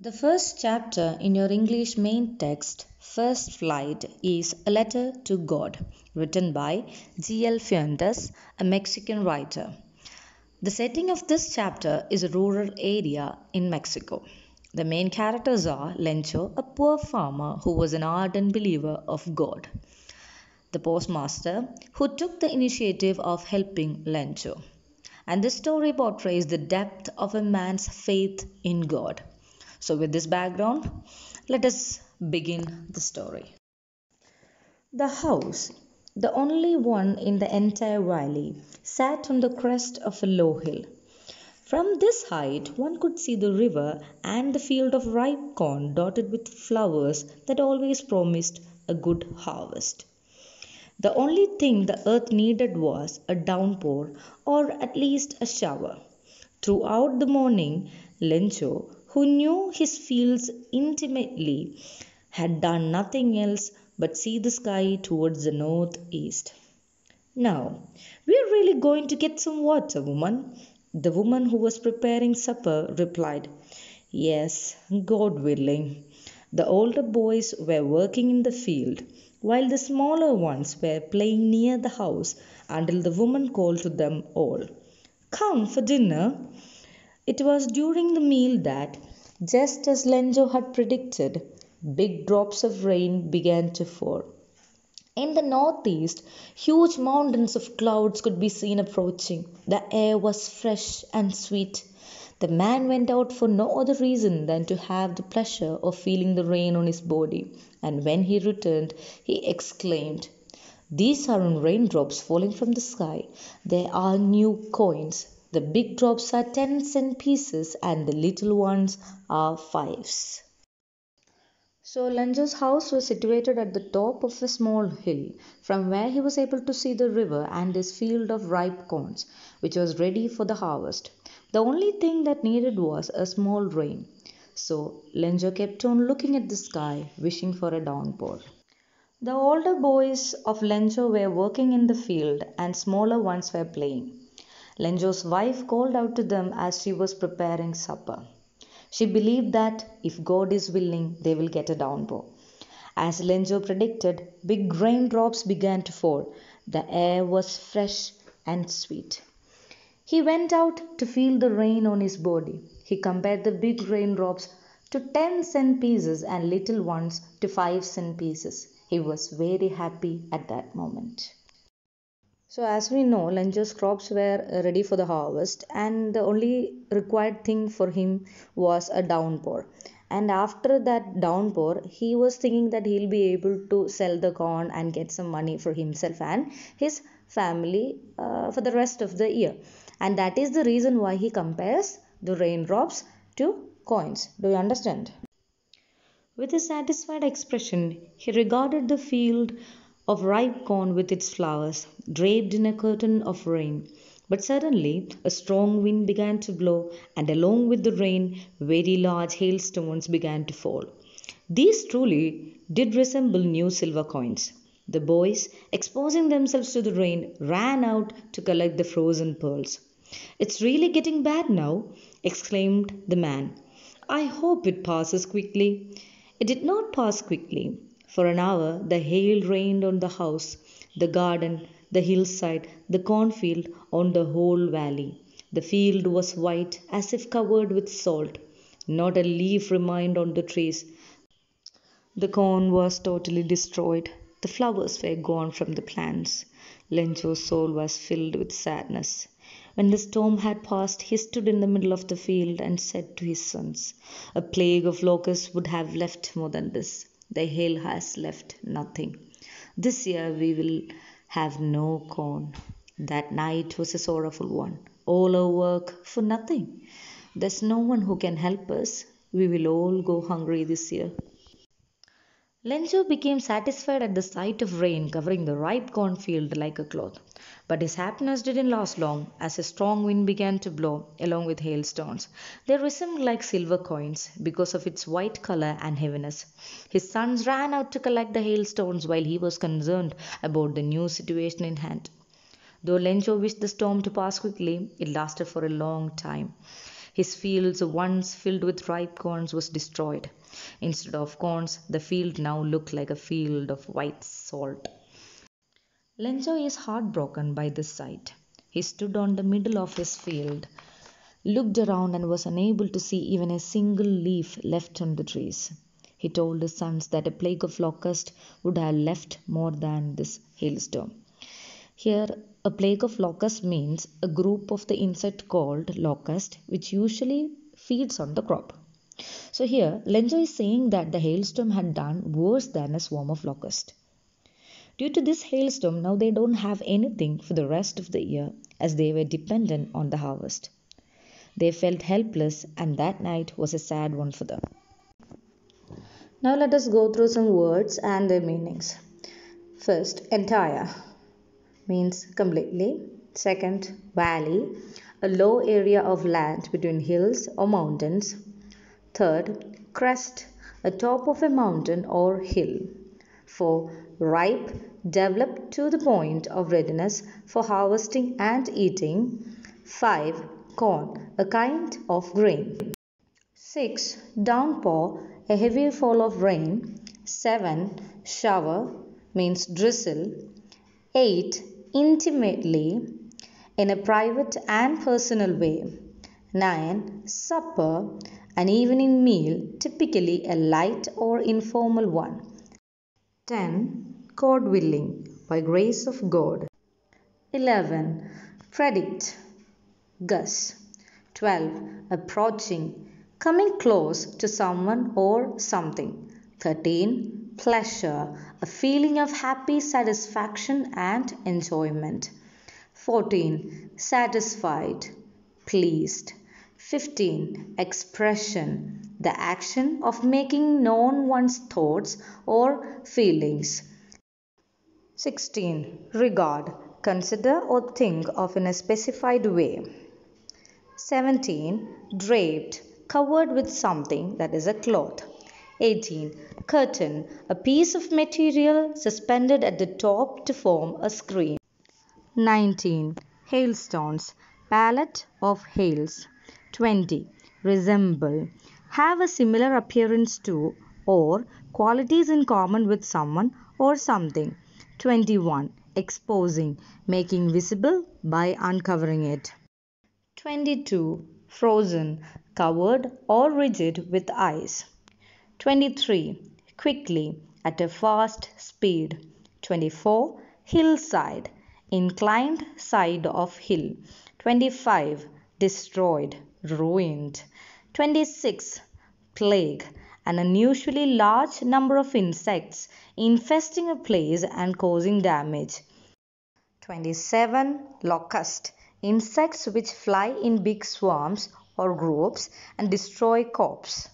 The first chapter in your English main text, First Flight, is A Letter to God, written by G.L. Fuentes, a Mexican writer. The setting of this chapter is a rural area in Mexico. The main characters are Lencho, a poor farmer who was an ardent believer of God, the postmaster who took the initiative of helping Lencho. And this story portrays the depth of a man's faith in God. So, with this background, let us begin the story. The house, the only one in the entire valley, sat on the crest of a low hill. From this height, one could see the river and the field of ripe corn dotted with flowers that always promised a good harvest. The only thing the earth needed was a downpour or at least a shower. Throughout the morning, Lencho, who knew his fields intimately, had done nothing else but see the sky towards the northeast. Now, we're really going to get some water, woman. The woman who was preparing supper replied, Yes, God willing. The older boys were working in the field, while the smaller ones were playing near the house until the woman called to them all, Come for dinner. It was during the meal that, just as Lenjo had predicted, big drops of rain began to fall. In the northeast, huge mountains of clouds could be seen approaching. The air was fresh and sweet. The man went out for no other reason than to have the pleasure of feeling the rain on his body, and when he returned, he exclaimed, These aren't raindrops falling from the sky, they are new coins. The big drops are 10-cent pieces, and the little ones are fives. So Lanjo's house was situated at the top of a small hill, from where he was able to see the river and his field of ripe corns, which was ready for the harvest. The only thing that needed was a small rain. So Lenjo kept on looking at the sky, wishing for a downpour. The older boys of Lenjo were working in the field, and smaller ones were playing. Lenjo's wife called out to them as she was preparing supper. She believed that if God is willing, they will get a downpour. As Lenjo predicted, big raindrops began to fall. The air was fresh and sweet. He went out to feel the rain on his body. He compared the big raindrops to 10-cent pieces and little ones to 5-cent pieces. He was very happy at that moment. So, as we know, Lenjo's crops were ready for the harvest, and the only required thing for him was a downpour. And after that downpour, he was thinking that he'll be able to sell the corn and get some money for himself and his family for the rest of the year. And that is the reason why he compares the raindrops to coins. Do you understand? With a satisfied expression, he regarded the field of ripe corn with its flowers, draped in a curtain of rain. But suddenly a strong wind began to blow, and along with the rain, very large hailstones began to fall. These truly did resemble new silver coins. The boys, exposing themselves to the rain, ran out to collect the frozen pearls. It's really getting bad now, exclaimed the man. I hope it passes quickly. It did not pass quickly. For an hour the hail rained on the house, the garden, the hillside, the cornfield, on the whole valley. The field was white as if covered with salt. Not a leaf remained on the trees. The corn was totally destroyed. The flowers were gone from the plants. Lencho's soul was filled with sadness. When the storm had passed, he stood in the middle of the field and said to his sons, A plague of locusts would have left more than this. The hail has left nothing. This year we will have no corn. That night was a sorrowful one. All our work for nothing. There's no one who can help us. We will all go hungry this year. Lenzo became satisfied at the sight of rain covering the ripe cornfield like a cloth. But his happiness didn't last long, as a strong wind began to blow, along with hailstones. They resembled like silver coins because of its white color and heaviness. His sons ran out to collect the hailstones while he was concerned about the new situation in hand. Though Lencho wished the storm to pass quickly, it lasted for a long time. His fields, once filled with ripe corns, was destroyed. Instead of corns, the field now looked like a field of white salt. Lenzo is heartbroken by this sight. He stood on the middle of his field, looked around, and was unable to see even a single leaf left on the trees. He told his sons that a plague of locusts would have left more than this hailstorm. Here, a plague of locusts means a group of the insect called locust, which usually feeds on the crop. So here, Lenzo is saying that the hailstorm had done worse than a swarm of locusts. Due to this hailstorm, now they don't have anything for the rest of the year as they were dependent on the harvest. They felt helpless, and that night was a sad one for them. Now let us go through some words and their meanings. First, entire means completely. Second, valley, a low area of land between hills or mountains. Third, crest, a top of a mountain or hill. 4. Ripe, developed to the point of readiness for harvesting and eating. 5. Corn, a kind of grain. 6. Downpour, a heavy fall of rain. 7. Shower means drizzle. 8. Intimately, in a private and personal way. 9. Supper, an evening meal, typically a light or informal one. 10. God willing, by grace of God. 11. Predict, guess. 12. Approaching, coming close to someone or something. 13. Pleasure, a feeling of happy satisfaction and enjoyment. 14. Satisfied, pleased. 15. Expression, the action of making known one's thoughts or feelings. 16. Regard, consider or think of in a specified way. 17. Draped, covered with something, that is a cloth. 18. Curtain, a piece of material suspended at the top to form a screen. 19. Hailstones, palette of hails. 20. Resemble, have a similar appearance to or qualities in common with someone or something. 21. Exposing, making visible by uncovering it. 22. Frozen, covered or rigid with ice. 23. Quickly, at a fast speed. 24. Hillside, inclined side of hill. 25. Destroyed, ruined. 26. Plague, an unusually large number of insects infesting a place and causing damage. 27. Locust, insects which fly in big swarms or groups and destroy crops.